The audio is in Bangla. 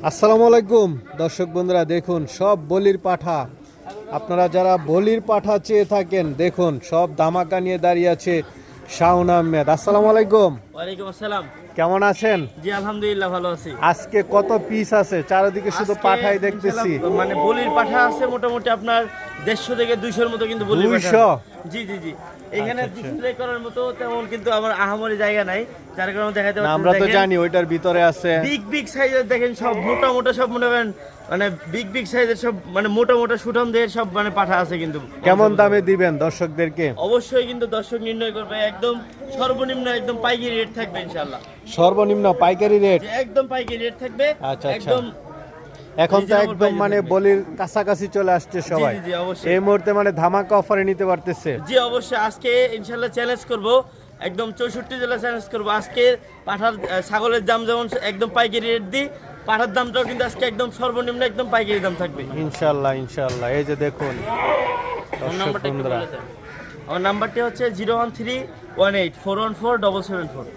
আসসালামু আলাইকুম দর্শক বন্ধুরা, দেখুন সব বলির পাঠা। আপনারা যারা বলির পাঠা চেয়ে থাকেন, দেখুন সব ধামাকা নিয়ে দাঁড়িয়ে আছে শাওন আহমেদ। আসসালামু আলাইকুম। ওয়ালাইকুম আসসালাম। কেমন আছেন? জি আলহামদুলিল্লাহ ভালো আছি। আজকে কত পিস আছে? চারিদিকে শুধু আজকে পাঠাই দেখতেছি। ইনশাআল্লাহ মানে বলির পাঠা আছে মোটামুটি আপনার 150 থেকে 200 এর মতো কিন্তু বলির পাঠা 200? আছে। জি জি জি। এখানে আচ্ছা। ডিসপ্লে করার মতো তেমন কিন্তু আমার আহামরি জায়গা নাই, যার কারণে দেখাতে না, পারছি। আমরা তো জানি ওইটার ভিতরে আছে। বিগ বিগ সাইজের দেখেন, সব মোটা মোটা, সব মনে করেন মানে বিগ বিগ সাইজের সব মানে মোটা মোটা সুঠাম দেহের সব মানে পাঠা আছে কিন্তু। কেমন দামে দিবেন দর্শকদেরকে? অবশ্যই কিন্তু দর্শক নির্ণয় করবে, একদম সর্বনিম্ন একদম পাইকারি রেট থাকবে ইনশাআল্লাহ। সর্বনিম্ন পাইকারি রেট? যে একদম পাইকারি রেট থাকবে। আচ্ছা, আচ্ছা। একদম এখন তো reasonable একদম price এ মানে থাকবে। বলির কাছাকাছি চলে আসছে সবাই। জি, জি, অবশ্যই। এই মুহূর্তে মানে ধামাকা অফারে নিতে পারতেছে। জি অবশ্যই, আজকে ইনশাল্লাহ চ্যালেঞ্জ করব, একদম 64 জেলা চ্যালেঞ্জ করব। আজকে পাঠার ছাগলের দাম যেমন একদম পাইকারি রেট দিই, পাঠার দামটাও কিন্তু আজকে একদম সর্বনিম্ন একদম পাইকারি দাম থাকবে। ইনশাল্লাহ ইনশাল্লাহ। এই যে দেখুন আমার দর্শক নাম্বারটা একটু বন্ধুরা, বলে দেন। আমার নাম্বারটি হচ্ছে 01318414774।